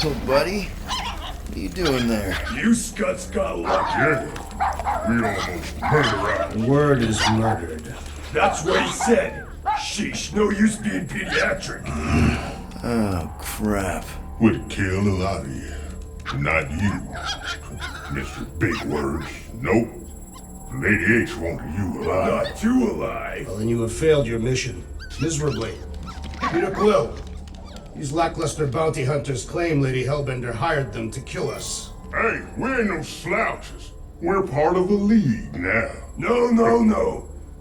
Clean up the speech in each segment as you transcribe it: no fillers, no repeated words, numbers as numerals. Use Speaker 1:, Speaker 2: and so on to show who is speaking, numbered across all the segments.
Speaker 1: Oh, buddy. What are you doing there?
Speaker 2: You scuts got lucky.
Speaker 3: We almost murdered.
Speaker 4: Word is murdered.
Speaker 2: That's what he said. Sheesh, no use being pediatric.
Speaker 1: Oh, crap.
Speaker 3: Would kill a lot of you. Not you. Mr. Big Words. Nope. Lady H wanted you alive.
Speaker 2: Not too alive.
Speaker 4: Well, then you have failed your mission. Miserably. Peter Quill. These lackluster bounty hunters claim Lady Hellbender hired them to kill us.
Speaker 3: Hey, we ain't no slouches. We're part of a league now.
Speaker 2: No.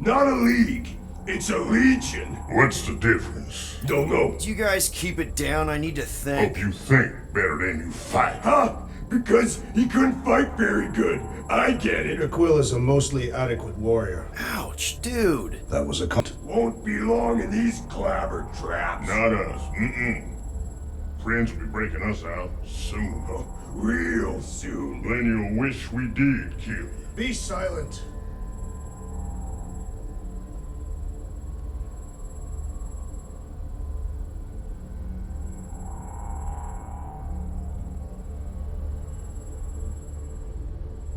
Speaker 2: Not a league. It's a legion.
Speaker 3: What's the difference?
Speaker 2: Don't know.
Speaker 1: Did you guys keep it down? I need to think.
Speaker 3: Hope you think better than you fight.
Speaker 2: Huh? Because he couldn't fight very good. I get it.
Speaker 4: Peter Quill is a mostly adequate warrior.
Speaker 1: Ouch, dude.
Speaker 4: That was a
Speaker 2: Won't be long in these clabber traps.
Speaker 3: Not us. Friends will be breaking us out soon.
Speaker 2: Real soon.
Speaker 3: Then you'll wish we did kill you.
Speaker 4: Be silent.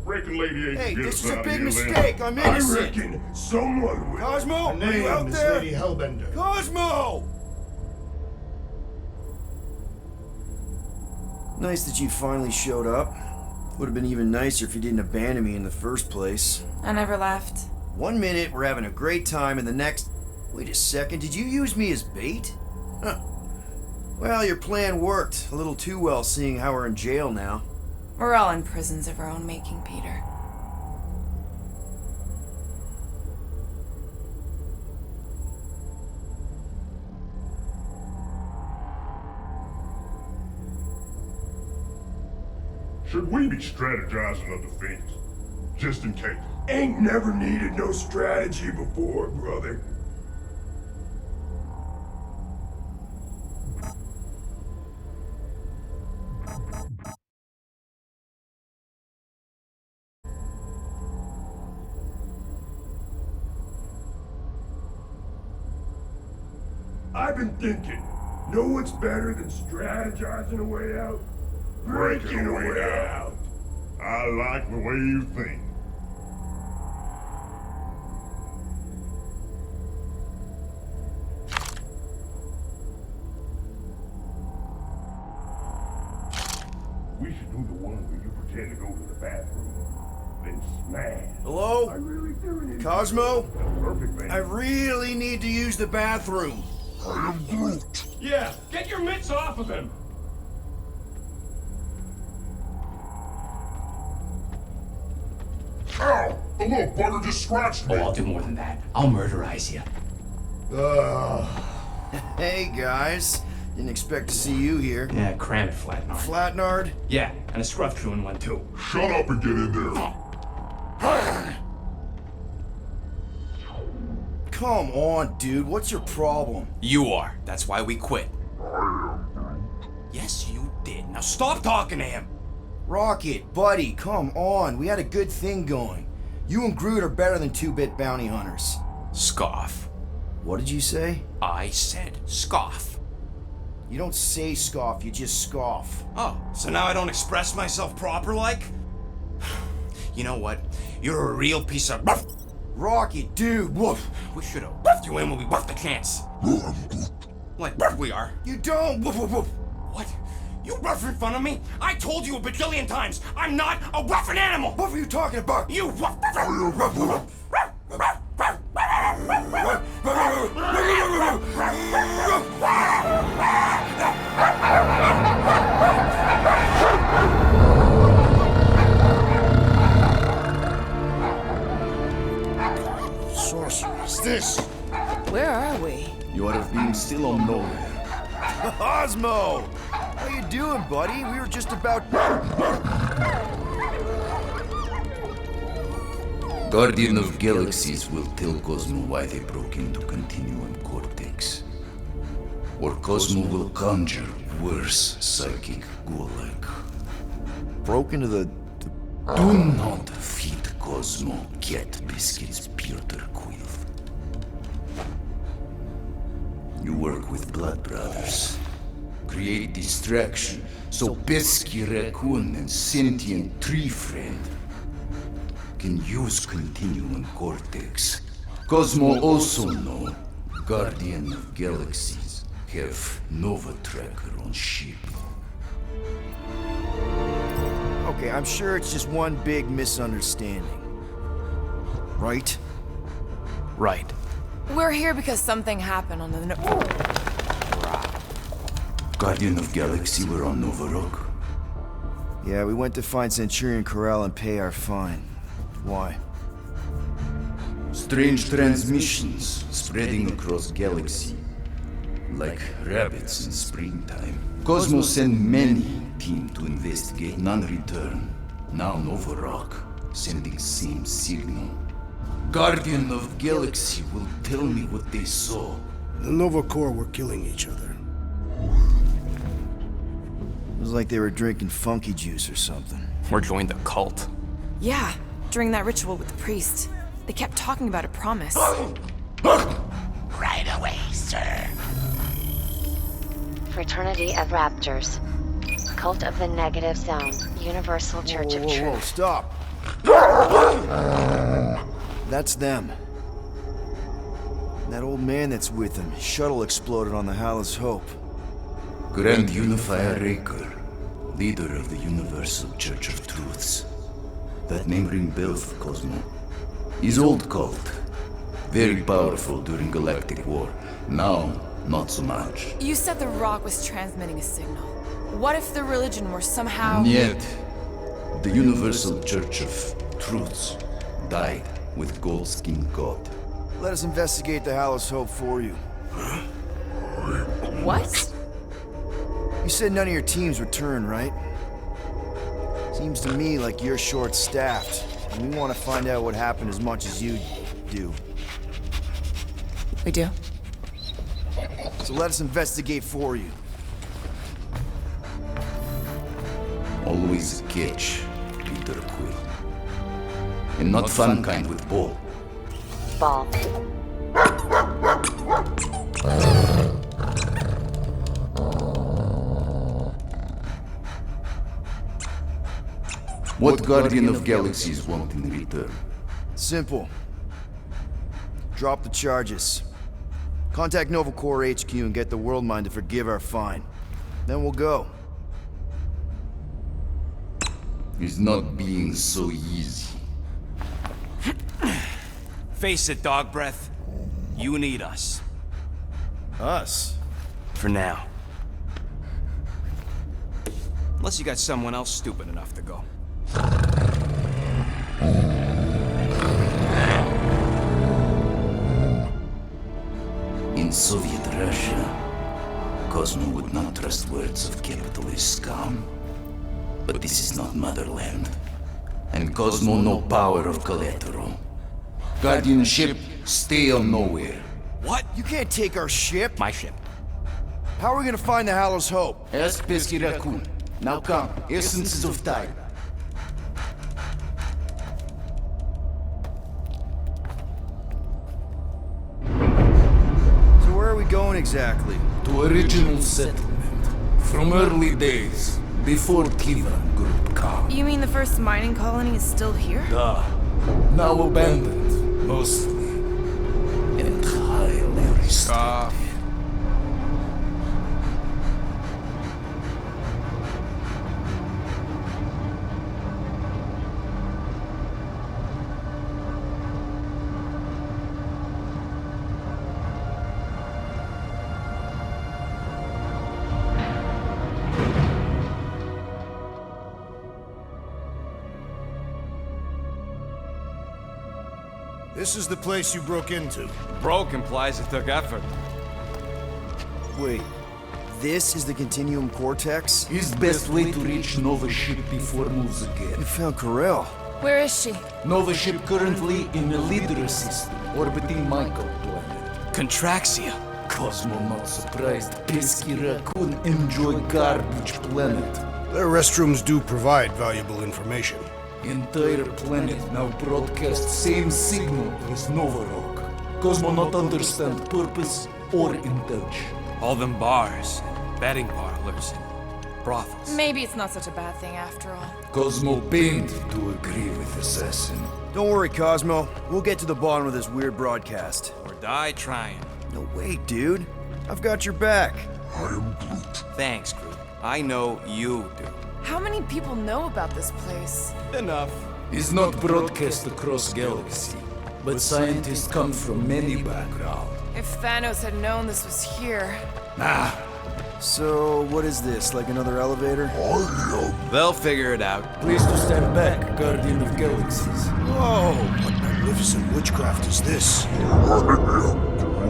Speaker 3: Reckon Lady H
Speaker 1: Hey,
Speaker 3: get
Speaker 1: this
Speaker 3: us
Speaker 1: is a
Speaker 3: out of
Speaker 1: big
Speaker 3: here,
Speaker 1: mistake. I'm
Speaker 2: I
Speaker 1: innocent.
Speaker 2: reckon someone will.
Speaker 1: Cosmo,
Speaker 4: Her
Speaker 1: are you
Speaker 4: name
Speaker 1: out
Speaker 4: is
Speaker 1: there?
Speaker 4: Lady Hellbender.
Speaker 1: Cosmo! Nice that you finally showed up. Would have been even nicer if you didn't abandon me in the first place.
Speaker 5: I never left.
Speaker 1: 1 minute, we're having a great time, and the next... Wait a second, did you use me as bait? Huh. Well, your plan worked. A little too well, seeing how we're in jail now.
Speaker 5: We're all in prisons of our own making, Peter.
Speaker 3: Should we be strategizing a defense? Just in case.
Speaker 2: Ain't never needed no strategy before, brother. I've been thinking, know what's better than strategizing a way out? Breaking a way out.
Speaker 3: I like the way you think. We should do the one where you pretend to go to the bathroom, then smash.
Speaker 1: Hello?
Speaker 2: I really do need
Speaker 1: Cosmo?
Speaker 3: Perfect, man.
Speaker 1: I really need to use the bathroom.
Speaker 3: I am Groot.
Speaker 2: Yeah, get your mitts off of him!
Speaker 3: Ow! The little bugger just scratched me.
Speaker 6: Oh, I'll do more than that. I'll murderize you.
Speaker 1: Hey, guys. Didn't expect to see you here.
Speaker 6: Yeah, cram it, Flatnard.
Speaker 1: Flatnard?
Speaker 6: Yeah, and a scruff crew in one too.
Speaker 3: Shut up and get in there.
Speaker 1: Come on, dude. What's your problem?
Speaker 7: You are. That's why we quit. Yes, you did. Now stop talking to him.
Speaker 1: Rocket, buddy, come on. We had a good thing going. You and Groot are better than two-bit bounty hunters.
Speaker 7: Scoff.
Speaker 1: What did you say?
Speaker 7: I said scoff.
Speaker 1: You don't say scoff, you just scoff.
Speaker 7: Oh, so now I don't express myself proper like? You know what? You're a real piece of buff.
Speaker 1: Rocket, dude, woof.
Speaker 7: We should have buffed you in when we buffed the chance. Like we are.
Speaker 1: You don't, woof, woof, woof.
Speaker 7: What? You rough in front of me? I told you a bajillion times, I'm not a rough animal!
Speaker 1: What were you talking about?
Speaker 7: You rough.
Speaker 1: Sorceress, this.
Speaker 5: Where are we?
Speaker 1: You ought to have been still on nowhere. Cosmo! How you doing, buddy? We were just about...
Speaker 8: Guardian of Galaxies will tell Cosmo why they broke into Continuum Cortex. Or Cosmo will conjure worse psychic ghoul-like.
Speaker 1: Broke into the...
Speaker 8: Do not feed Cosmo cat biscuits, Peter Quill. You work with blood brothers. create distraction so pesky raccoon and sentient tree friend can use Continuum Cortex. Cosmo also know Guardian of Galaxies have Nova Tracker on ship.
Speaker 1: Okay, I'm sure it's just one big misunderstanding. Right?
Speaker 7: Right.
Speaker 5: We're here because something happened on the
Speaker 8: Guardian of Galaxy were on Nova Rock.
Speaker 1: Yeah, we went to find Centurion Corral and pay our fine. Why?
Speaker 8: Strange transmissions spreading across galaxy, like rabbits in springtime. Cosmo sent many team to investigate, none return. Now Nova Rock sending same signal. Guardian of Galaxy will tell me what they saw.
Speaker 4: The Nova Corps were killing each other.
Speaker 1: It was like they were drinking funky juice or something.
Speaker 7: Or joined the cult.
Speaker 5: Yeah, during that ritual with the priest. They kept talking about a promise.
Speaker 9: Right away, sir.
Speaker 10: Fraternity of Raptors. Cult of the Negative Zone. Universal Church of
Speaker 1: Whoa,
Speaker 10: Truth.
Speaker 1: stop! That's them. That old man that's with them. His shuttle exploded on the Hallis Hope.
Speaker 8: Grand Unifier Raker, leader of the Universal Church of Truths. That name ring bell for Cosmo. His old cult. Very powerful during Galactic War. Now, not so much.
Speaker 5: You said the rock was transmitting a signal. What if the religion were somehow...
Speaker 8: Yet, the Universal Church of Truths died with Goldskin God.
Speaker 1: Let us investigate the Hallis Hope for you.
Speaker 5: What?
Speaker 1: You said none of your teams returned, right? Seems to me like you're short-staffed, and we want to find out what happened as much as you do.
Speaker 5: We do.
Speaker 1: So let us investigate for you.
Speaker 8: Always a catch, Peter Quill. And not fun kind with ball.
Speaker 10: Ball.
Speaker 8: What Guardian of Galaxies want in return?
Speaker 1: Simple. Drop the charges. Contact Nova Corps HQ and get the World Mind to forgive our fine. Then we'll go.
Speaker 8: It's not being so easy.
Speaker 7: Face it, dog breath. You need us.
Speaker 1: Us?
Speaker 7: For now. Unless you got someone else stupid enough to go.
Speaker 8: In Soviet Russia, Cosmo would not trust words of capitalist scum. But this is not motherland. And Cosmo no power of collateral. Guardianship, stay on nowhere.
Speaker 7: What?
Speaker 1: You can't take our ship.
Speaker 7: My ship.
Speaker 1: How are we gonna find the Hallis Hope?
Speaker 8: Ask Pesky Raccoon. Now come, essences of time.
Speaker 1: So where are we going exactly?
Speaker 8: To original settlement. From early days, before Cleveland Group come.
Speaker 5: You mean the first mining colony is still here?
Speaker 8: Now abandoned, mostly. And highly restricted.
Speaker 4: This is the place you broke into.
Speaker 7: Broke implies it took effort.
Speaker 1: Wait, this is the Continuum Cortex?
Speaker 8: His best way to reach Nova ship before moves again.
Speaker 1: You found Corel.
Speaker 5: Where is she?
Speaker 8: Nova ship currently in a Lydra system, orbiting Michael planet.
Speaker 7: Contraxia.
Speaker 8: Cosmo not surprised. Pesky Raccoon enjoy garbage planet.
Speaker 4: Their restrooms do provide valuable information.
Speaker 8: Entire planet now broadcast same signal as Nova Rock. Cosmo not understand purpose or intention.
Speaker 7: All them bars, betting parlors. parlors and brothels.
Speaker 5: Maybe it's not such a bad thing after all.
Speaker 8: Cosmo pained to agree with Assassin.
Speaker 1: Don't worry, Cosmo. We'll get to the bottom of this weird broadcast.
Speaker 7: Or die trying.
Speaker 1: No, wait, dude. I've got your back.
Speaker 3: I am Groot.
Speaker 7: Thanks, Groot. I know you do.
Speaker 5: How many people know about this place?
Speaker 7: Enough.
Speaker 8: Is not broadcast across galaxy, but scientists come from many backgrounds.
Speaker 5: If Thanos had known this was here...
Speaker 8: Nah,
Speaker 1: So, what is this? Like another elevator?
Speaker 7: They'll figure it out.
Speaker 8: please to stand back, Guardian of Galaxies.
Speaker 4: Whoa! What magnificent witchcraft is this?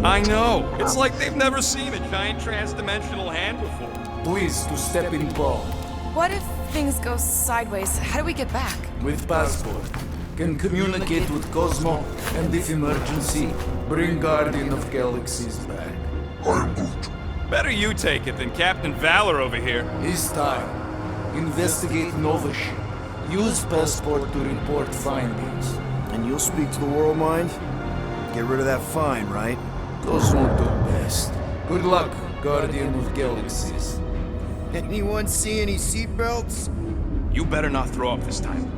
Speaker 7: I know. It's like they've never seen a giant trans-dimensional hand before.
Speaker 8: Please to step in ball.
Speaker 5: What if things go sideways? How do we get back?
Speaker 8: With passport. Can communicate with Cosmo, and if emergency, bring Guardian of Galaxies back.
Speaker 3: I am Groot.
Speaker 7: Better you take it than Captain Valor over here.
Speaker 8: It's time. Investigate Nova ship. Use passport to report findings.
Speaker 1: And you'll speak to the world mind? Get rid of that fine, right?
Speaker 8: Cosmo do best. Good luck, Guardian of Galaxies.
Speaker 1: Anyone see any seatbelts?
Speaker 7: You better not throw up this time.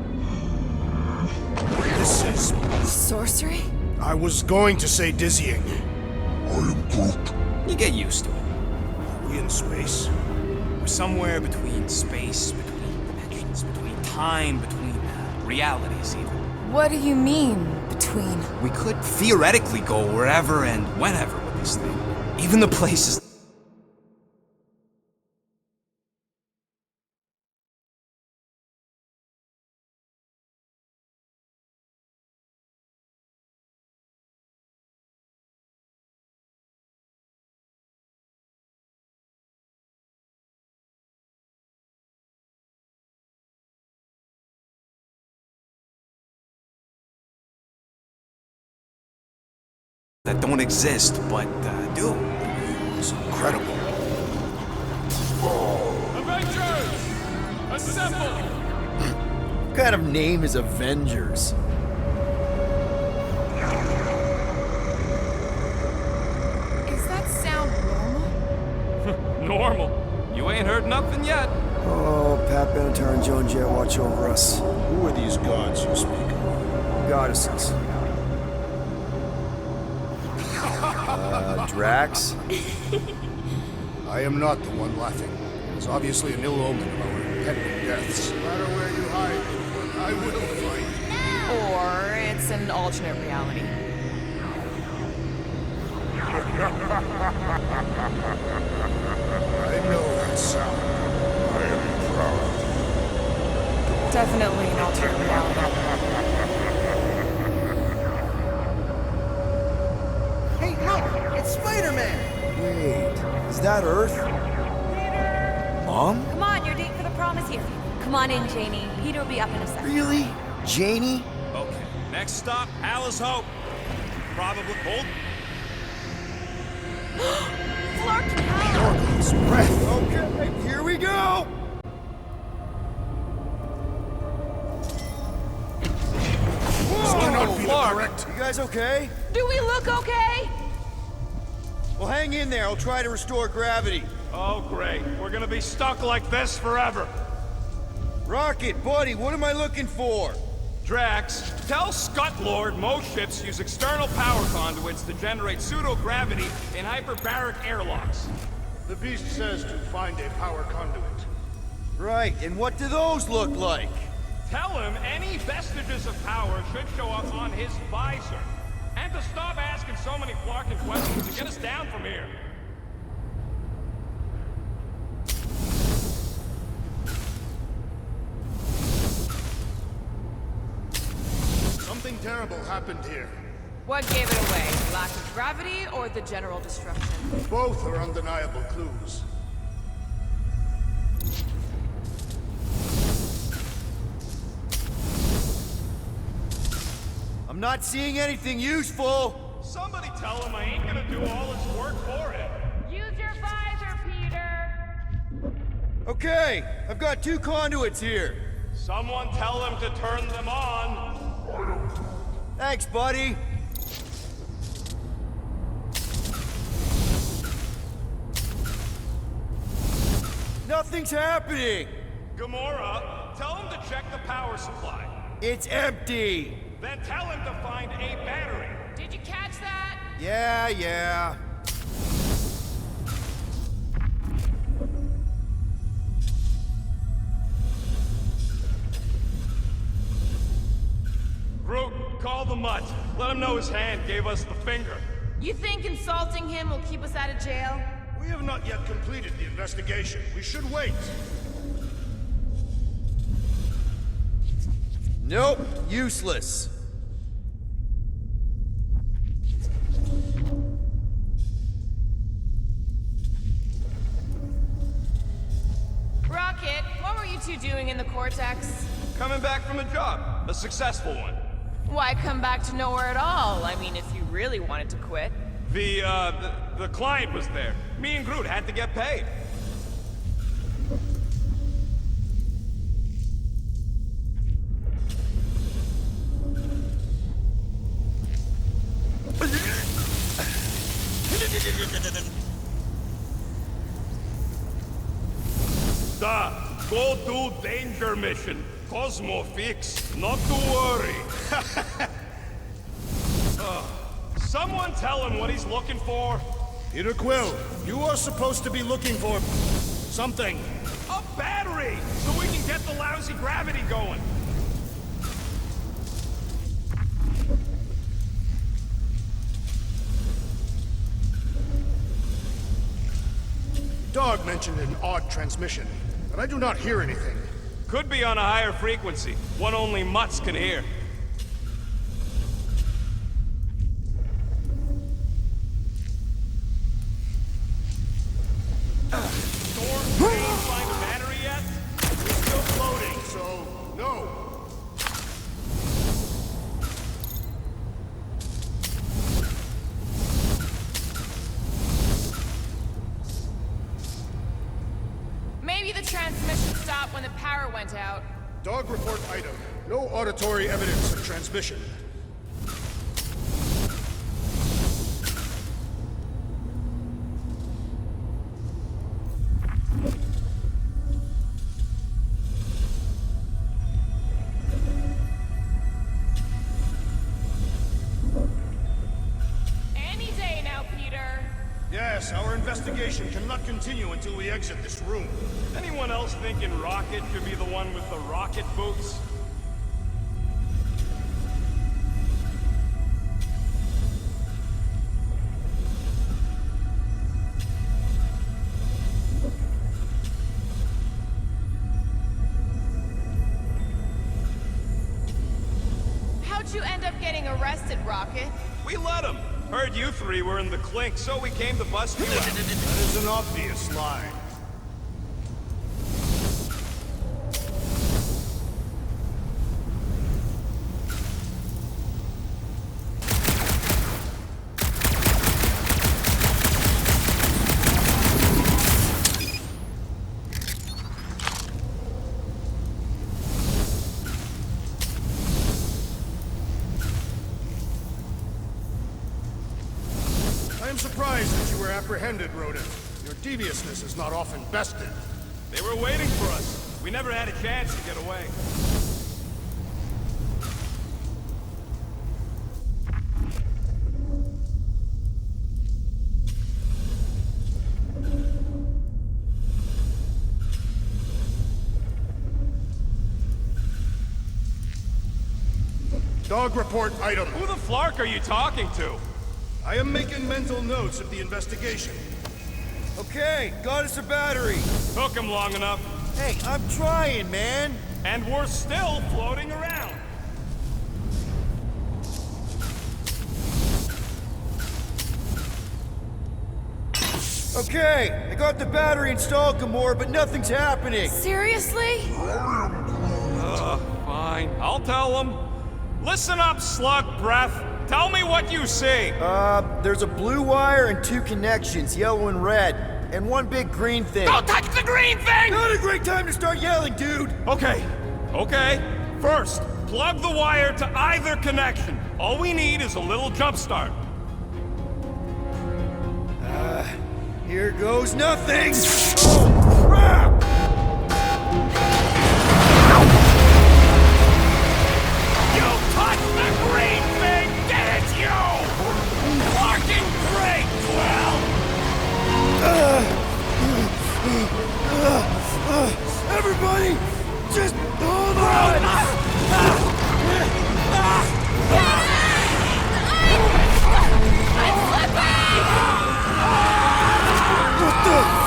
Speaker 4: This is...
Speaker 5: Sorcery?
Speaker 4: I was going to say dizzying.
Speaker 3: I am Groot.
Speaker 7: You get used to it.
Speaker 4: Are we in space?
Speaker 7: We're somewhere between space, between dimensions, between time, between realities even.
Speaker 5: What do you mean, between?
Speaker 7: We could theoretically go wherever and whenever with this thing. Even the places... that don't exist, but do.
Speaker 4: It's incredible.
Speaker 7: Avengers! Assemble!
Speaker 1: What kind of name is Avengers?
Speaker 5: Is that sound normal?
Speaker 7: Normal. You ain't heard nothing yet.
Speaker 1: Oh, Pat Benatar and Joan Jett watch over us.
Speaker 4: Who are these gods you speak of?
Speaker 1: Goddesses. Drax?
Speaker 4: I am not the one laughing. It's obviously an ill omen of our impending deaths. No matter where you hide, I will fight.
Speaker 5: Or it's an alternate reality.
Speaker 4: I know that sound. I am proud.
Speaker 5: Definitely an alternate reality.
Speaker 1: Hey, look! It's Spider-Man! Wait, is that Earth? Mom?
Speaker 9: Come on, your date for the prom is here. Come on in, Janie. Peter will be up in a second.
Speaker 1: Really? Janie?
Speaker 7: Okay, next stop, Alice Hope. Probably hold.
Speaker 5: Clark Kent!
Speaker 4: His breath.
Speaker 1: Okay, here we go!
Speaker 4: This cannot be the correct.
Speaker 1: You guys okay?
Speaker 5: Do we look okay?
Speaker 1: Well, hang in there. I'll try to restore gravity.
Speaker 2: Oh, great. We're gonna be stuck like this forever.
Speaker 1: Rocket, buddy, what am I looking for?
Speaker 2: Drax, tell Scut Lord most ships use external power conduits to generate pseudo-gravity in hyperbaric airlocks.
Speaker 4: The beast says to find a power conduit.
Speaker 1: Right, and what do those look like?
Speaker 2: Tell him any vestiges of power should show up on his visor. And to stop asking so many Clarkin questions and get us down from here.
Speaker 4: Something terrible happened here.
Speaker 5: What gave it away? Lack of gravity or the general destruction?
Speaker 4: Both are undeniable clues.
Speaker 1: I'm not seeing anything useful.
Speaker 2: Somebody tell him I ain't gonna do all his work for him.
Speaker 9: Use your visor, Peter.
Speaker 1: Okay, I've got 2 conduits here.
Speaker 2: Someone tell him to turn them on.
Speaker 1: Thanks, buddy. Nothing's happening!
Speaker 2: Gamora, tell him to check the power supply.
Speaker 1: It's empty!
Speaker 2: Then tell him to find a battery.
Speaker 5: Did you catch that?
Speaker 1: Yeah.
Speaker 2: Groot, call the mutt. Let him know his hand gave us the finger.
Speaker 5: You think insulting him will keep us out of jail?
Speaker 4: We have not yet completed the investigation. We should wait.
Speaker 1: Nope, useless.
Speaker 5: Rocket, what were you two doing in the Cortex?
Speaker 2: Coming back from a job. A successful one.
Speaker 5: Why come back to nowhere at all? I mean, if you really wanted to quit.
Speaker 2: The client was there. Me and Groot had to get paid. Go do danger mission. Cosmo fix. Not to worry. Someone tell him what he's looking for.
Speaker 4: Peter Quill, you are supposed to be looking for something.
Speaker 2: A battery, so we can get the lousy gravity going.
Speaker 4: Dog mentioned an odd transmission, but I do not hear anything.
Speaker 2: Could be on a higher frequency, one only mutts can hear. Storm, did you find a battery yet?
Speaker 4: We're still floating, so no.
Speaker 5: Maybe the transmission stopped when the power went out.
Speaker 4: Dog report item. No auditory evidence of transmission.
Speaker 5: Any day now, Peter.
Speaker 4: Yes, our investigation cannot continue until we exit this room.
Speaker 2: Anyone else thinking Rocket could be the one with the rocket boots?
Speaker 5: How'd you end up getting arrested, Rocket?
Speaker 2: We let him. Heard you three were in the clink, so we came to bust you out.
Speaker 4: That is an obvious lie. I am surprised that you were apprehended, Rodent. Your deviousness is not often bested.
Speaker 2: They were waiting for us. We never had a chance to get away.
Speaker 4: Dog report item.
Speaker 2: Who the flark are you talking to?
Speaker 4: I am making mental notes of the investigation.
Speaker 1: Okay, got us a battery.
Speaker 2: Took him long enough.
Speaker 1: Hey, I'm trying, man.
Speaker 2: And we're still floating around.
Speaker 1: Okay, I got the battery installed, Gamora, but nothing's happening.
Speaker 5: Seriously?
Speaker 2: Fine. I'll tell them. Listen up, slug breath. Tell me what you see.
Speaker 1: There's a blue wire and two connections, yellow and red, and one big green thing.
Speaker 2: Don't touch the green thing!
Speaker 1: Not a great time to start yelling, dude!
Speaker 2: Okay. First, plug the wire to either connection. All we need is a little jump start.
Speaker 1: Here goes nothing! Oh, crap! Everybody, just hold on! What the?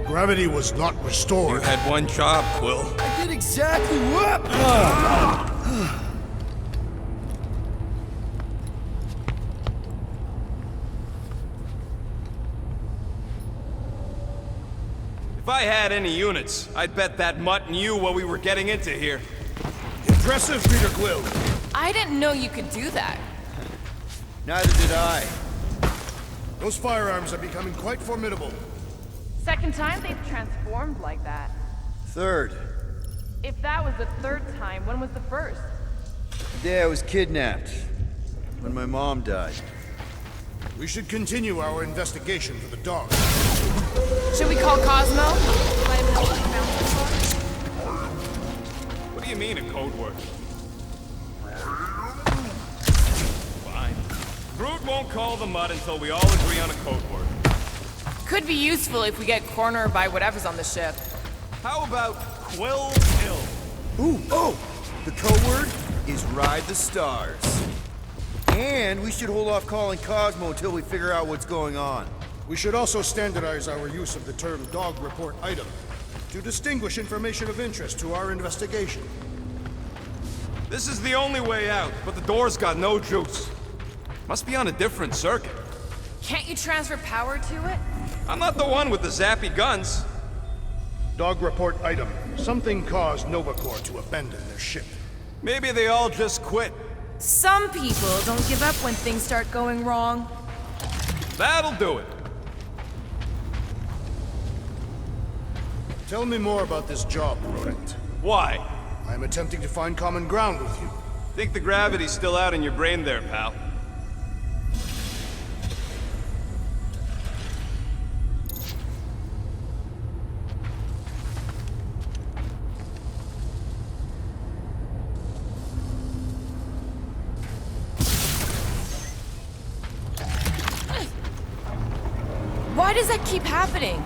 Speaker 4: Gravity was not restored.
Speaker 7: You had one job, Quill.
Speaker 1: I did exactly what?
Speaker 2: If I had any units, I'd bet that mutt knew what we were getting into here.
Speaker 4: Impressive, Peter Quill.
Speaker 5: I didn't know you could do that.
Speaker 1: Neither did I.
Speaker 4: Those firearms are becoming quite formidable.
Speaker 11: Second time they've transformed like that.
Speaker 1: Third,
Speaker 11: If that was the third time, when was the first?
Speaker 1: the day I was kidnapped. When my mom died.
Speaker 4: We should continue our investigation for the dog.
Speaker 5: Should we call Cosmo?
Speaker 2: What do you mean, a code word? Fine. Groot won't call the mud until we all agree on a code word.
Speaker 5: Could be useful if we get cornered by whatever's on the ship.
Speaker 2: How about Quill Hill?
Speaker 1: Ooh, oh! The code word is Ride the Stars. And we should hold off calling Cosmo until we figure out what's going on.
Speaker 4: We should also standardize our use of the term dog report item to distinguish information of interest to our investigation.
Speaker 2: This is the only way out, but the door's got no juice. Must be on a different circuit.
Speaker 5: Can't you transfer power to it?
Speaker 2: I'm not the one with the zappy guns.
Speaker 4: Dog report item. Something caused Nova Corps to abandon their ship.
Speaker 2: Maybe they all just quit.
Speaker 5: Some people don't give up when things start going wrong.
Speaker 2: That'll do it.
Speaker 4: Tell me more about this job, Rodent.
Speaker 2: Why?
Speaker 4: I'm attempting to find common ground with you.
Speaker 2: Think the gravity's still out in your brain there, pal.
Speaker 5: Why does that keep happening?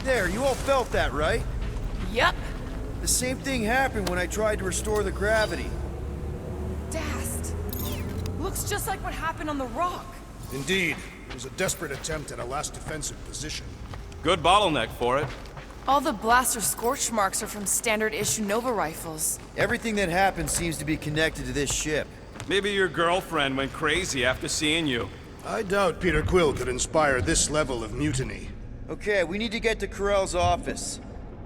Speaker 1: There, you all felt that, right?
Speaker 5: Yep.
Speaker 1: The same thing happened when I tried to restore the gravity.
Speaker 5: Dast. Looks just like what happened on the rock.
Speaker 4: Indeed, it was a desperate attempt at a last defensive position.
Speaker 2: Good bottleneck for it.
Speaker 5: All the blaster scorch marks are from standard issue Nova rifles.
Speaker 1: Everything that happened seems to be connected to this ship.
Speaker 2: Maybe your girlfriend went crazy after seeing you.
Speaker 4: I doubt Peter Quill could inspire this level of mutiny.
Speaker 1: Okay, we need to get to Carell's office.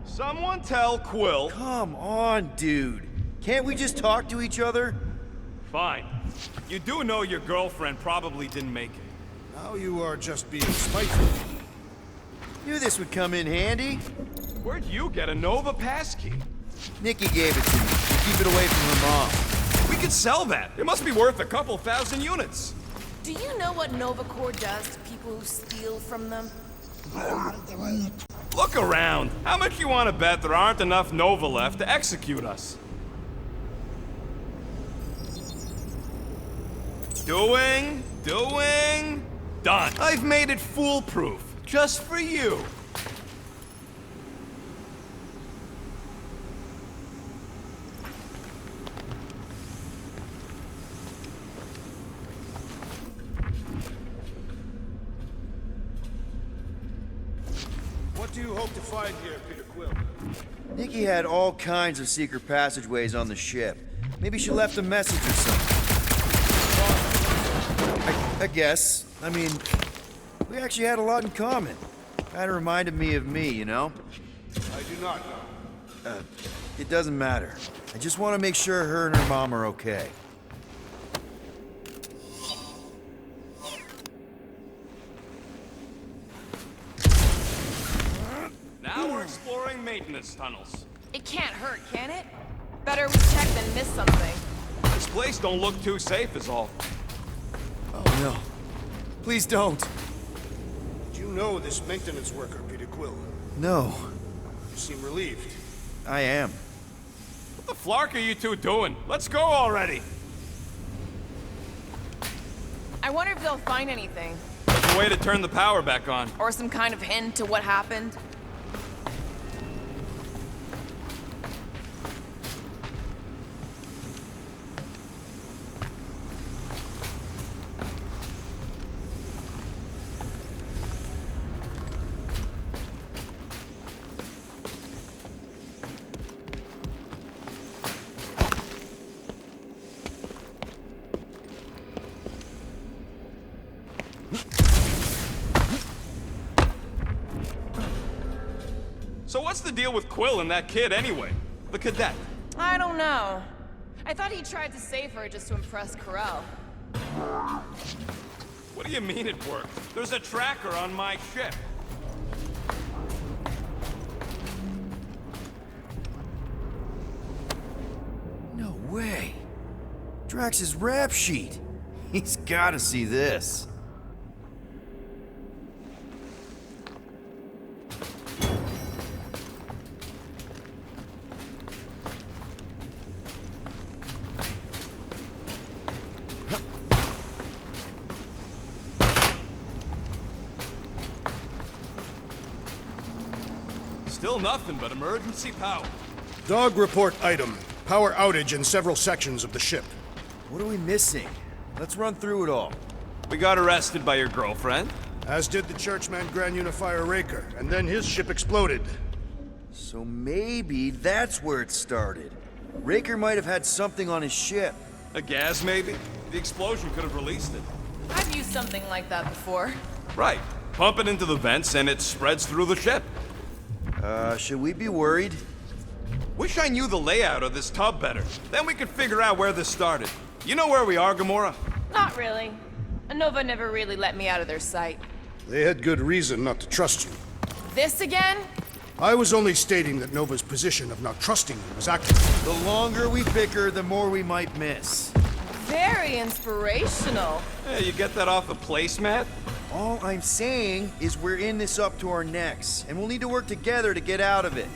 Speaker 2: Someone tell Quill.
Speaker 1: Come on, dude. Can't we just talk to each other?
Speaker 2: Fine. You do know your girlfriend probably didn't make it.
Speaker 4: Now you are just being spiteful.
Speaker 1: Knew this would come in handy.
Speaker 2: Where'd you get a Nova passkey?
Speaker 1: Nikki gave it to me. To keep it away from her mom.
Speaker 2: We could sell that. It must be worth a couple thousand units.
Speaker 5: Do you know what Nova Corps does to people who steal from them?
Speaker 2: Look around. How much you want to bet there aren't enough Nova left to execute us? Doing, done. I've made it foolproof, just for you.
Speaker 4: What do you hope to find here, Peter Quill?
Speaker 1: Nikki had all kinds of secret passageways on the ship. Maybe she left a message or something. I guess. I mean, we actually had a lot in common. Kinda reminded me of me, you know?
Speaker 4: I do not know.
Speaker 1: It doesn't matter. I just want to make sure her and her mom are okay.
Speaker 2: Now we're exploring maintenance tunnels.
Speaker 5: It can't hurt, can it? Better we check than miss something.
Speaker 2: This place don't look too safe is all.
Speaker 1: Oh no. Please don't.
Speaker 4: Did you know this maintenance worker, Peter Quill?
Speaker 1: No.
Speaker 4: You seem relieved.
Speaker 1: I am.
Speaker 2: What the flark are you two doing? Let's go already.
Speaker 5: I wonder if they'll find anything.
Speaker 2: There's a way to turn the power back on.
Speaker 5: Or some kind of hint to what happened.
Speaker 2: So what's the deal with Quill and that kid anyway? The cadet.
Speaker 5: I don't know. I thought he tried to save her just to impress Corel.
Speaker 2: What do you mean it worked? There's a tracker on my ship.
Speaker 1: No way. Drax's rap sheet. He's gotta see this.
Speaker 2: Still nothing but emergency power.
Speaker 4: Dog report item. Power outage in several sections of the ship.
Speaker 1: What are we missing? Let's run through it all.
Speaker 2: We got arrested by your girlfriend.
Speaker 4: As did the Churchman Grand Unifier Raker, and then his ship exploded.
Speaker 1: So maybe that's where it started. Raker might have had something on his ship.
Speaker 2: A gas, maybe? The explosion could have released it.
Speaker 5: I've used something like that before.
Speaker 2: Right. Pump it into the vents and it spreads through the ship.
Speaker 1: Should we be worried?
Speaker 2: Wish I knew the layout of this tub better. Then we could figure out where this started. You know where we are, Gamora?
Speaker 5: Not really. Nova never really let me out of their sight.
Speaker 4: They had good reason not to trust you.
Speaker 5: This again?
Speaker 4: I was only stating that Nova's position of not trusting you was accurate.
Speaker 1: The longer we bicker, the more we might miss.
Speaker 5: Very inspirational.
Speaker 2: Hey, you get that off the placemat?
Speaker 1: All I'm saying is we're in this up to our necks, and we'll need to work together to get out of it.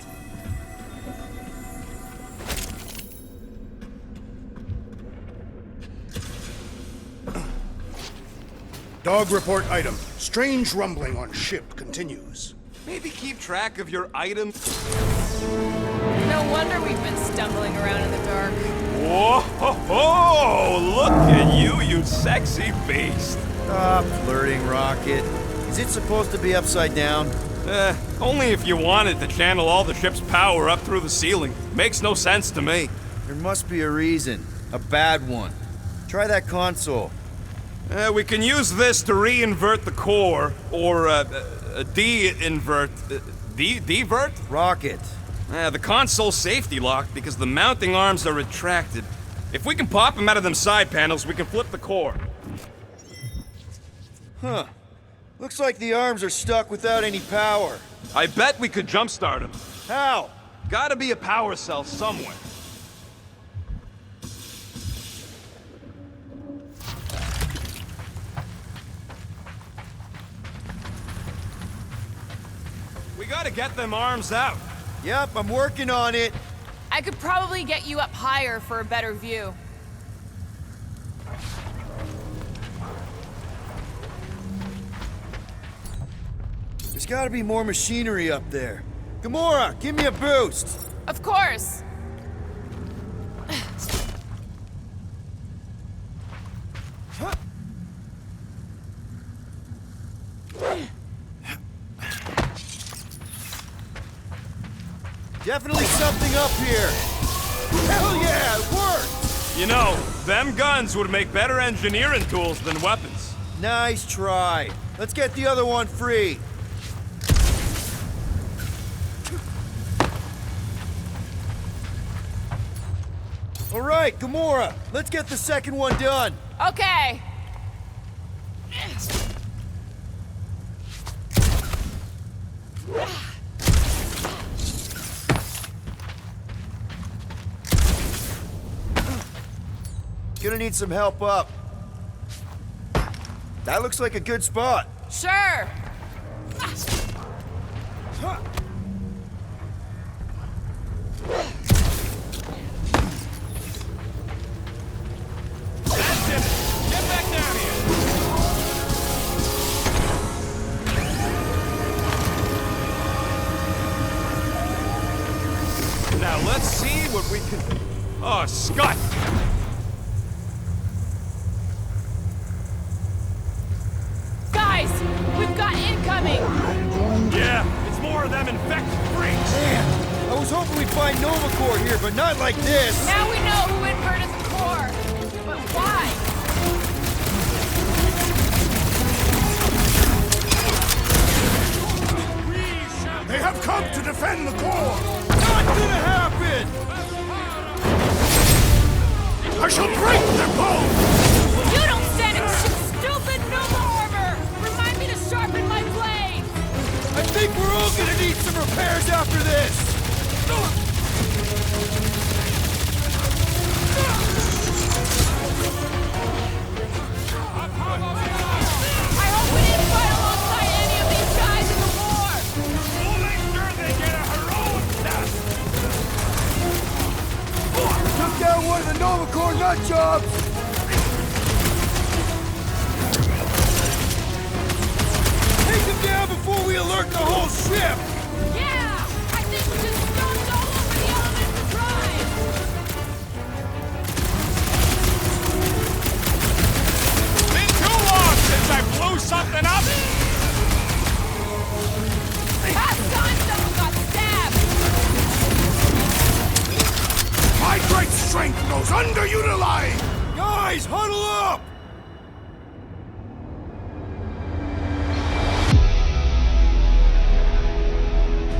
Speaker 4: Dog report item. Strange rumbling on ship continues.
Speaker 2: Maybe keep track of your items.
Speaker 5: No wonder we've been stumbling around in the dark.
Speaker 2: Whoa! Ho, ho! Look at you, you sexy beast!
Speaker 1: Stop flirting, Rocket. Is it supposed to be upside down?
Speaker 2: Only if you wanted to channel all the ship's power up through the ceiling. Makes no sense to me.
Speaker 1: There must be a reason. A bad one. Try that console.
Speaker 2: We can use this to re-invert the core, or de-invert... Divert?
Speaker 1: Rocket.
Speaker 2: The console's safety locked because the mounting arms are retracted. If we can pop them out of them side panels, we can flip the core.
Speaker 1: Huh. Looks like the arms are stuck without any power.
Speaker 2: I bet we could jumpstart them.
Speaker 1: How?
Speaker 2: Gotta be a power cell somewhere. We gotta get them arms out.
Speaker 1: Yep, I'm working on it.
Speaker 5: I could probably get you up higher for a better view.
Speaker 1: There's gotta be more machinery up there. Gamora, give me a boost.
Speaker 5: Of course.
Speaker 1: Definitely something up here. Hell yeah, it worked!
Speaker 2: You know, them guns would make better engineering tools than weapons.
Speaker 1: Nice try. Let's get the other one free. All right, Gamora, let's get the second one done.
Speaker 5: Okay.
Speaker 1: Gonna need some help up. That looks like a good spot.
Speaker 5: Sure.
Speaker 2: Yeah, let's see what we can... Oh, Scott!
Speaker 5: Guys, we've got incoming!
Speaker 2: Yeah, it's more of them infected freaks!
Speaker 1: Man, I was hoping we'd find Novacore here, but not like this!
Speaker 5: Now we know who inverted the core! But why?
Speaker 4: They have come to defend the core!
Speaker 1: Not gonna happen!
Speaker 4: I shall break their bones!
Speaker 5: You don't stand a stupid Nova armor! Remind me to sharpen my blade!
Speaker 1: I think we're all gonna need some repairs after this!
Speaker 5: I hope we didn't fight alongside any of these guys in the war!
Speaker 2: We'll make sure they get a heroic death!
Speaker 1: Took down one of the Novacore nut jobs! Take him down before we alert the whole ship!
Speaker 5: Yeah! I think we just stomped all over the elemental drive!
Speaker 2: Been too long since I blew something up!
Speaker 5: Past time someone got stabbed!
Speaker 4: My great strength goes underutilized!
Speaker 1: Guys, huddle up!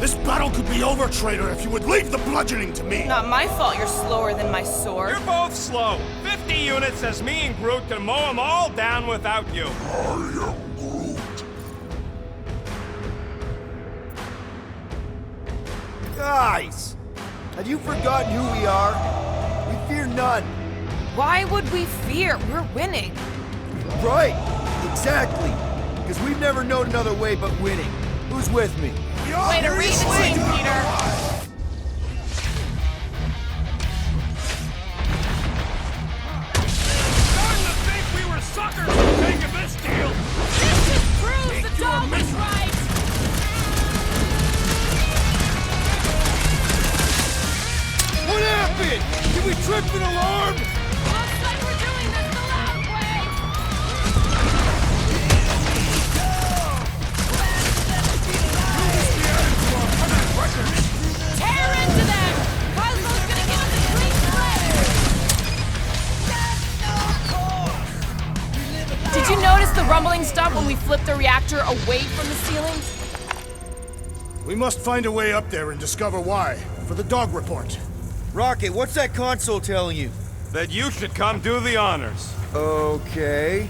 Speaker 4: This battle could be over, traitor, if you would leave the bludgeoning to me!
Speaker 5: Not my fault you're slower than my sword.
Speaker 2: You're both slow. 50 units says me and Groot can mow them all down without you.
Speaker 3: I am Groot.
Speaker 1: Guys! Have you forgotten who we are? We fear none.
Speaker 5: Why would we fear? We're winning.
Speaker 1: Right! Exactly! Because we've never known another way but winning. Who's with me?
Speaker 5: Way to read the team, Peter!
Speaker 2: Starting to think we were suckers for taking this deal.
Speaker 5: This just proves the dog was right!
Speaker 1: What happened? Did we trip an alarm?
Speaker 5: Looks like we're doing this the loud way! Tear into them! Cosmo's gonna give us a clean slate! Did you notice the rumbling stopped when we flipped the reactor away from the ceiling?
Speaker 4: We must find a way up there and discover why, for the dog report.
Speaker 1: Rocket, what's that console telling you?
Speaker 2: That you should come do the honors.
Speaker 1: Okay.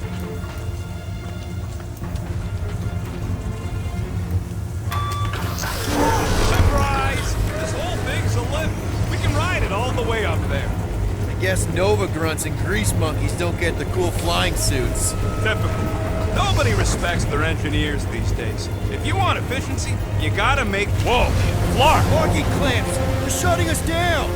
Speaker 2: Surprise! This whole thing's a lift. We can ride it all the way up there.
Speaker 1: I guess Nova grunts and grease monkeys don't get the cool flying suits.
Speaker 2: Typical. Nobody respects their engineers these days. If you want efficiency, you gotta make... Whoa! Clark!
Speaker 1: Locking clamps! They're shutting us down!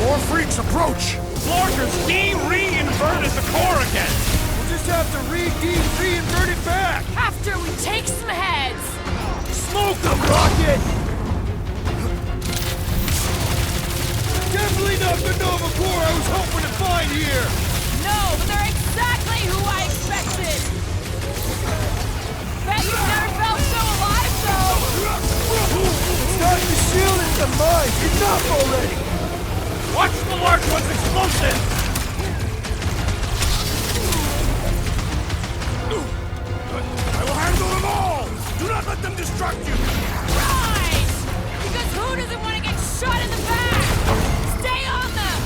Speaker 4: More freaks approach!
Speaker 2: Florker's de-reinverted the core again!
Speaker 1: We'll just have to re-invert it back!
Speaker 5: After we take some heads!
Speaker 1: Smoke them, Rocket! Definitely not the Nova Core I was hoping to find here!
Speaker 5: No, but they're exactly who I expected! Bet you've never felt so alive, though!
Speaker 1: Start the shield at the mine! Enough already!
Speaker 2: Watch the large one's explosive!
Speaker 4: I will handle them all! Do not let them distract you!
Speaker 5: Right! Because who doesn't want to get shot in the back? Stay on them!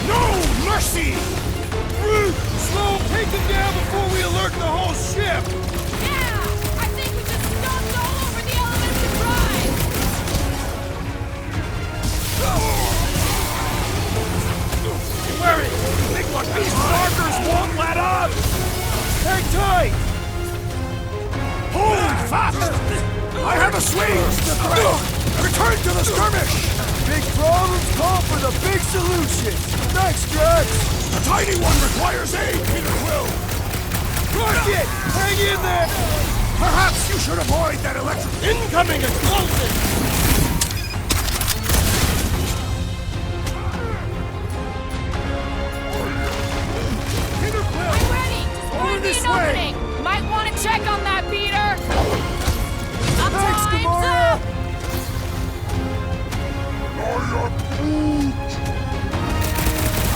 Speaker 4: No mercy!
Speaker 1: Slow, take them down before we alert the whole ship!
Speaker 5: Yeah! I think we just stomped all over the elements of drive!
Speaker 2: Where is it? Big one! These markers won't let up!
Speaker 1: Hang tight!
Speaker 4: Hold fast! I have a swing! Return to the skirmish!
Speaker 1: Big problems call for the big solution! Thanks, Drax!
Speaker 4: The tiny one requires aid, Peter Quill!
Speaker 1: Rocket! Hang in there!
Speaker 4: Perhaps you should avoid that electric...
Speaker 2: Incoming explosive!
Speaker 5: I'm ready! Just find me an opening! Might want to check on that, Peter! Time's up!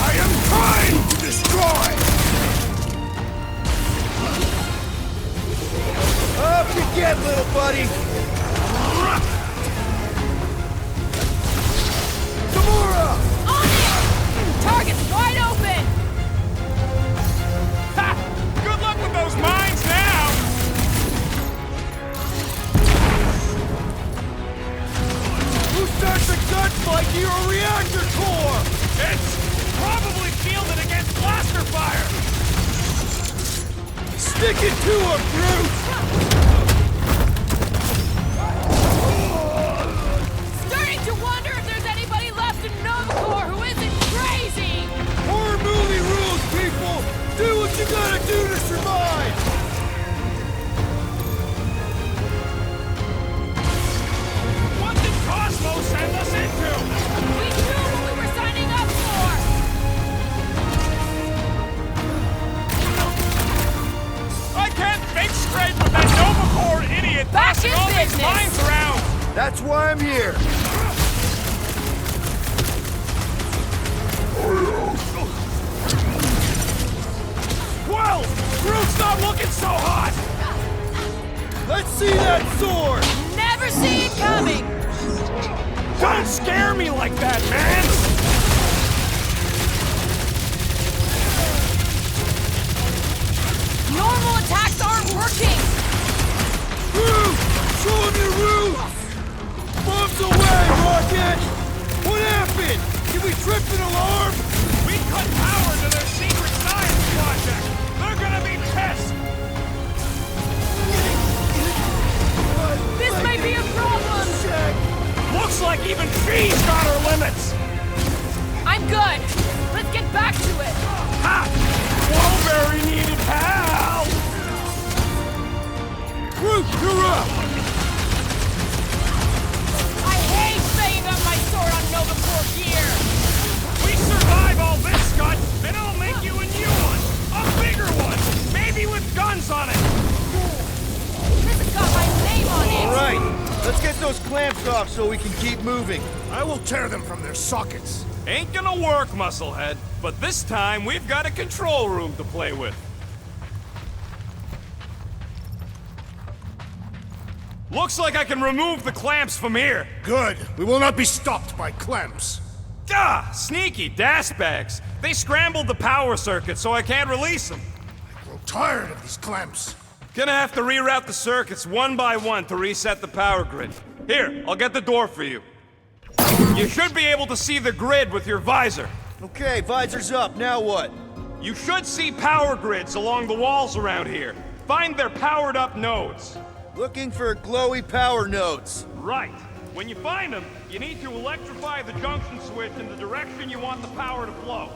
Speaker 4: I am trying to destroy!
Speaker 1: Up you get, little buddy! Tamura!
Speaker 5: On it! Target's wide open!
Speaker 2: Ha! Good luck with those mines now!
Speaker 1: Who starts a gunfight near a reactor core?
Speaker 2: It's probably shielded against blaster fire!
Speaker 1: Stick it to him, brute!
Speaker 5: Starting to wonder if there's anybody left in Nova Corps who isn't crazy!
Speaker 1: Horror movie rules, people! Do what you gotta do to survive!
Speaker 2: What did Cosmo send us into?
Speaker 5: We knew what we were signing up for!
Speaker 2: I can't think straight with that Nova Corps idiot
Speaker 5: Back
Speaker 2: tossing
Speaker 5: in
Speaker 2: all these
Speaker 5: business.
Speaker 2: mines around!
Speaker 1: That's why I'm here!
Speaker 2: Well, Groot's not looking so hot!
Speaker 1: Let's see that sword!
Speaker 5: Never see it coming!
Speaker 2: Don't scare me like that, man!
Speaker 5: Normal attacks aren't working!
Speaker 1: Groot! Show him your roots! Bombs away, Rocket! What happened? Did we trip an alarm?
Speaker 2: We cut power to their secret science project! They're gonna be pissed!
Speaker 5: This may be a problem!
Speaker 2: Looks like even she's got her limits!
Speaker 5: I'm good! Let's get back to it!
Speaker 2: Ha! Wallberry needed help!
Speaker 1: Groot, you're up!
Speaker 5: I hate saying up my sword on Nova Corps gear!
Speaker 2: We survive all this, Scott, and I'll make you a new one! A bigger one! Maybe with guns on it!
Speaker 5: This has got my name on it!
Speaker 1: All right, let's get those clamps off so we can keep moving.
Speaker 4: I will tear them from their sockets.
Speaker 2: Ain't gonna work, Musclehead. But this time, we've got a control room to play with. Looks like I can remove the clamps from here.
Speaker 4: Good. We will not be stopped by clamps.
Speaker 2: Ah, sneaky das bags. They scrambled the power circuit, so I can't release them.
Speaker 4: I grow tired of these clamps.
Speaker 2: Gonna have to reroute the circuits one by one to reset the power grid. Here, I'll get the door for you. You should be able to see the grid with your visor.
Speaker 1: Okay, visor's up. Now what?
Speaker 2: You should see power grids along the walls around here. Find their powered-up nodes.
Speaker 1: Looking for glowy power nodes.
Speaker 2: Right. When you find them, you need to electrify the junction switch in the direction you want the power to flow.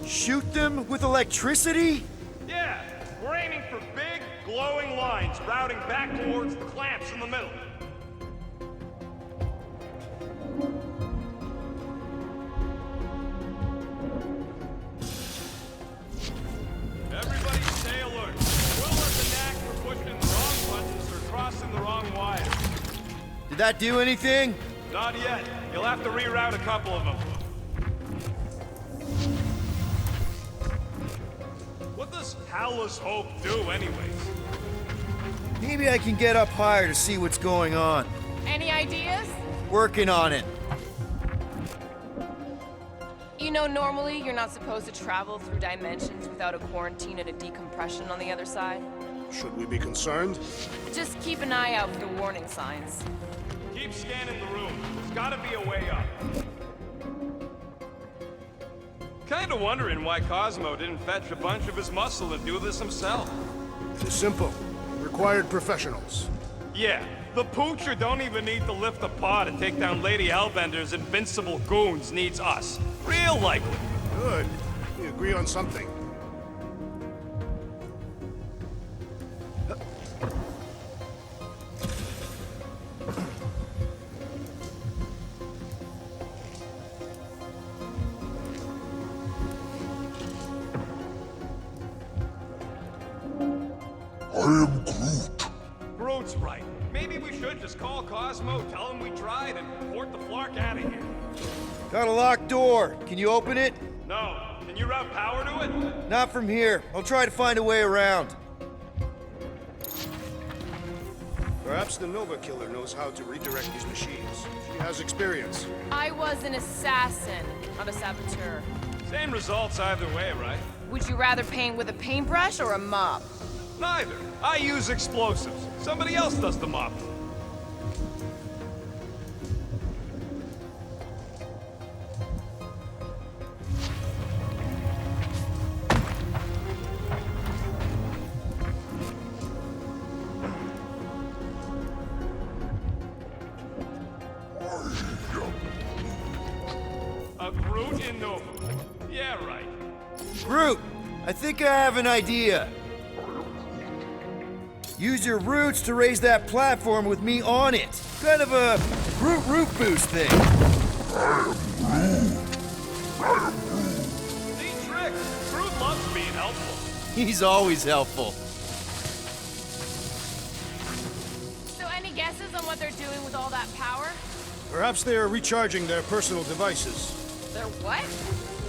Speaker 1: Shoot them with electricity?
Speaker 2: Yeah, we're aiming for big, glowing lines routing back towards the clamps in the middle. Everybody stay alert. Will has a knack for pushing the wrong buttons or crossing the wrong wire.
Speaker 1: Did that do anything?
Speaker 2: Not yet. You'll have to reroute a couple of them. What does Howler's Hope do, anyways?
Speaker 1: Maybe I can get up higher to see what's going on.
Speaker 5: Any ideas?
Speaker 1: Working on it.
Speaker 11: You know, normally you're not supposed to travel through dimensions without a quarantine and a decompression on the other side.
Speaker 4: Should we be concerned?
Speaker 11: Just keep an eye out for the warning signs.
Speaker 2: Keep scanning the room. There's gotta be a way up. Kinda wondering why Cosmo didn't fetch a bunch of his muscle and do this himself.
Speaker 4: It is simple. Required professionals.
Speaker 2: Yeah, the poocher don't even need to lift a paw to take down Lady Hellbender's invincible goons, needs us. Real likely.
Speaker 4: Good. We agree on something.
Speaker 3: am Groot.
Speaker 2: Groot's right. Maybe we should just call Cosmo, tell him we tried, and port the Flark out of here.
Speaker 1: Got a locked door. Can you open it?
Speaker 2: No. Can you route power to it?
Speaker 1: Not from here. I'll try to find a way around.
Speaker 4: Perhaps the Nova Killer knows how to redirect these machines. She has experience.
Speaker 11: I was an assassin, not a saboteur.
Speaker 2: Same results either way, right?
Speaker 11: Would you rather paint with a paintbrush or a mop?
Speaker 2: Neither. I use explosives. Somebody else does the mopping. A Groot in Nova. Yeah, right.
Speaker 1: Groot, I think I have an idea. Use your roots to raise that platform with me on it. Kind of a Groot root boost thing.
Speaker 2: Neat trick. Groot loves being helpful.
Speaker 1: He's always helpful.
Speaker 11: So any guesses on what they're doing with all that power?
Speaker 4: Perhaps they are recharging their personal devices.
Speaker 11: They're what?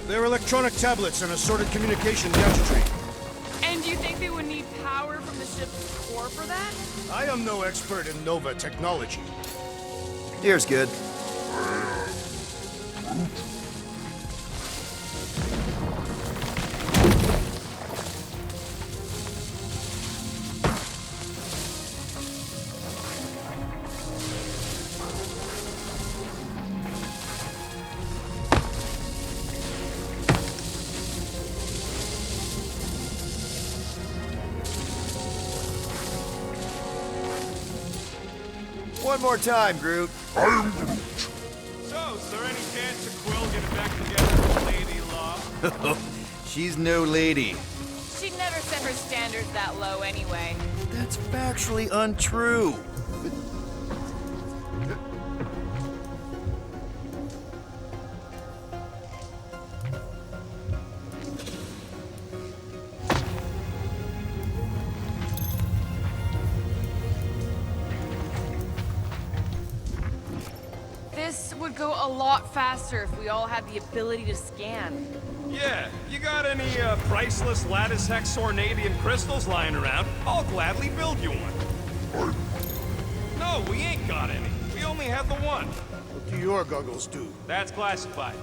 Speaker 4: Their electronic tablets and assorted communication gadgetry.
Speaker 11: And you think they would need power from the ship's core for that?
Speaker 4: I am no expert in Nova technology.
Speaker 1: Here's good. One more time, Groot.
Speaker 3: I am Groot.
Speaker 2: So, is there any chance of Quill getting back together with Lady Love?
Speaker 1: She's no lady.
Speaker 11: She'd never set her standards that low anyway.
Speaker 1: That's factually untrue.
Speaker 11: This would go a lot faster if we all had the ability to scan.
Speaker 2: Yeah, you got any priceless lattice hex ornadium crystals lying around? I'll gladly build you one. No, we ain't got any. We only have the one.
Speaker 4: What do your goggles do?
Speaker 2: That's classified.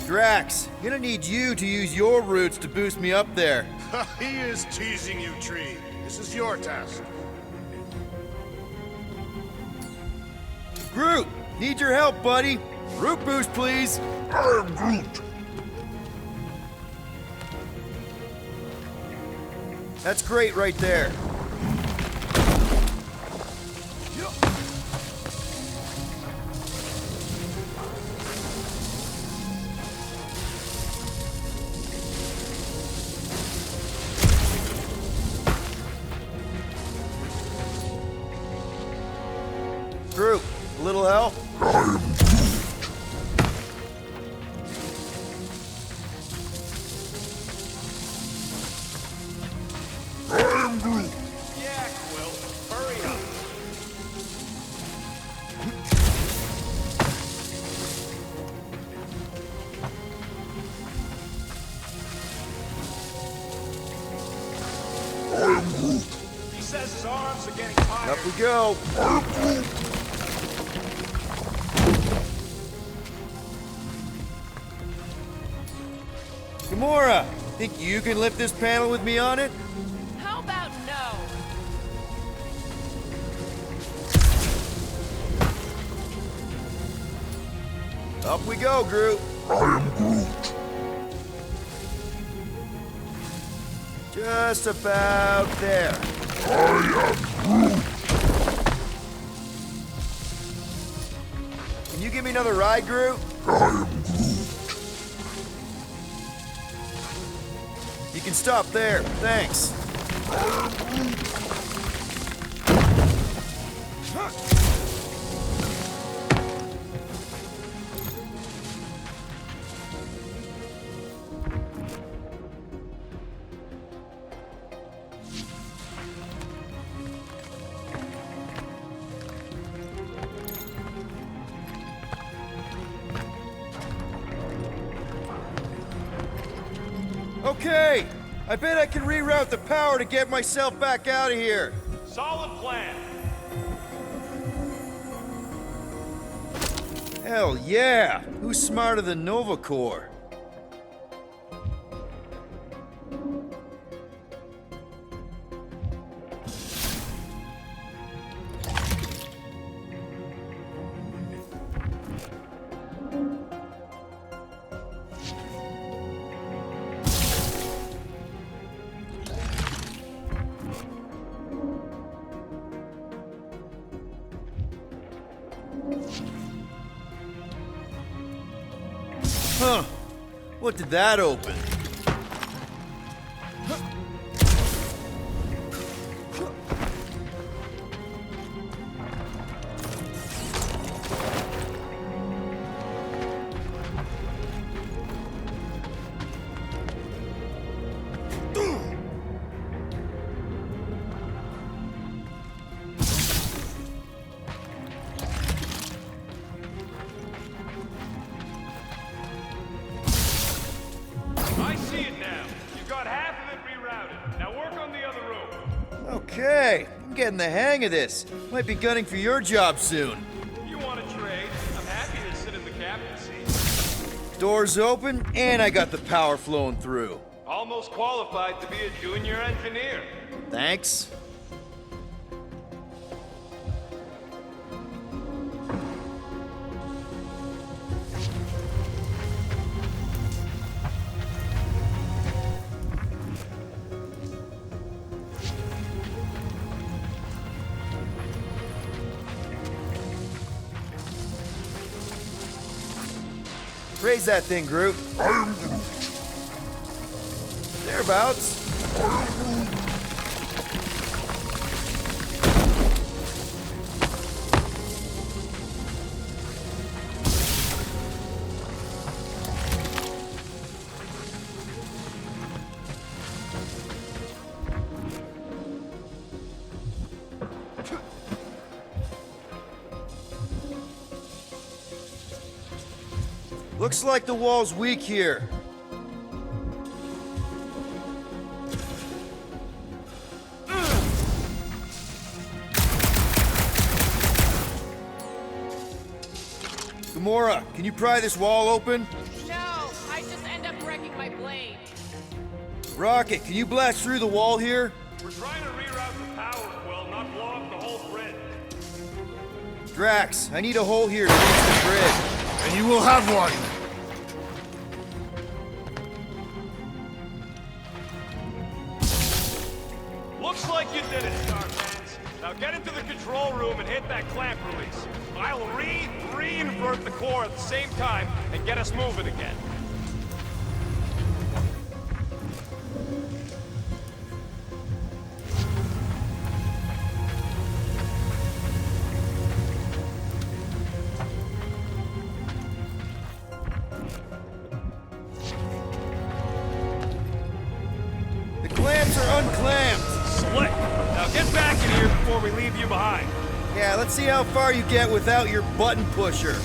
Speaker 1: Drax, gonna need you to use your roots to boost me up there.
Speaker 4: He is teasing you, Tree. This is your task.
Speaker 1: Groot, need your help, buddy. Root boost, please.
Speaker 3: I am Groot.
Speaker 1: That's great right there. Groot, a little help?
Speaker 3: I am Groot. I am Groot.
Speaker 2: Yeah, Quill. Hurry up.
Speaker 3: I am Groot.
Speaker 2: He says his arms are getting tired.
Speaker 1: Up we go.
Speaker 3: I am Groot.
Speaker 1: Gamora, think you can lift this panel with me on it?
Speaker 11: How about no?
Speaker 1: Up we go, Groot.
Speaker 3: I am Groot.
Speaker 1: Just about there.
Speaker 3: I am Groot.
Speaker 1: Can you give me another ride, Groot?
Speaker 3: I am Groot.
Speaker 1: You can stop there. Thanks. Okay, I bet I can reroute the power to get myself back out of here.
Speaker 2: Solid plan.
Speaker 1: Hell yeah! Who's smarter than Nova Corps? Huh. What did that open?
Speaker 2: I see it now. You've got half of it rerouted. Now work on the other room.
Speaker 1: Okay, I'm getting the hang of this. Might be gunning for your job soon.
Speaker 2: You want to trade? I'm happy to sit in the captain's seat.
Speaker 1: Doors open, and I got the power flowing through.
Speaker 2: Almost qualified to be a junior engineer.
Speaker 1: Thanks. Raise that thing, Groot. Thereabouts. Looks like the wall's weak here. Gamora, can you pry this wall open?
Speaker 11: No, I just end up wrecking my blade.
Speaker 1: Rocket, can you blast through the wall here?
Speaker 2: We're trying to reroute the power, Quill, not blow up the whole grid.
Speaker 1: Drax, I need a hole here to reach the grid.
Speaker 4: And you will have one!
Speaker 2: Looks like you did it, Starfans. Now get into the control room and hit that clamp release. I'll re-invert the core at the same time and get us moving again.
Speaker 1: The clamps are unclamped.
Speaker 2: Slick. Now get back in here before we leave you behind.
Speaker 1: Yeah, let's see how far you get without your button pusher.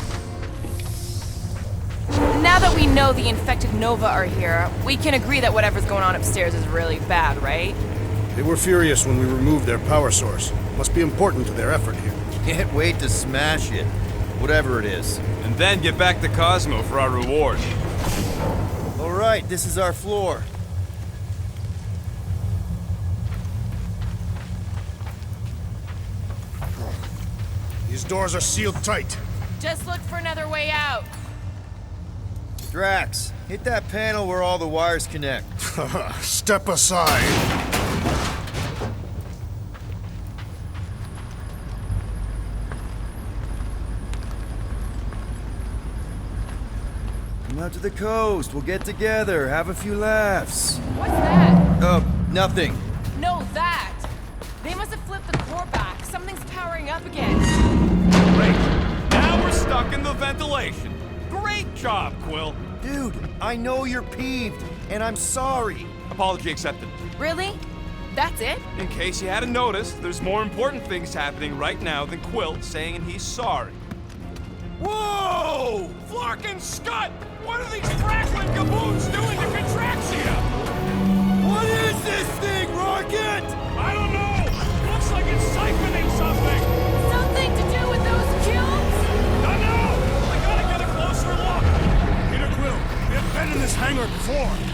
Speaker 11: Now that we know the infected Nova are here, we can agree that whatever's going on upstairs is really bad, right?
Speaker 4: They were furious when we removed their power source. Must be important to their effort here.
Speaker 1: Can't wait to smash it. Whatever it is.
Speaker 2: And then get back to Cosmo for our reward.
Speaker 1: Alright, this is our floor.
Speaker 4: These doors are sealed tight.
Speaker 11: Just look for another way out.
Speaker 1: Drax, hit that panel where all the wires connect.
Speaker 4: Step aside.
Speaker 1: Come out to the coast. We'll get together, have a few laughs.
Speaker 11: What's that?
Speaker 1: Nothing.
Speaker 11: No, that! They must have flipped the core back. Something's powering up again.
Speaker 2: Great. Now we're stuck in the ventilation. Great job, Quill.
Speaker 1: Dude, I know you're peeved, and I'm sorry.
Speaker 2: Apology accepted.
Speaker 11: Really? That's it?
Speaker 2: In case you hadn't noticed, there's more important things happening right now than Quill saying he's sorry. Whoa! Flark and Scud! What are these crackling gaboons doing to Contraxia?
Speaker 4: in this hangar before.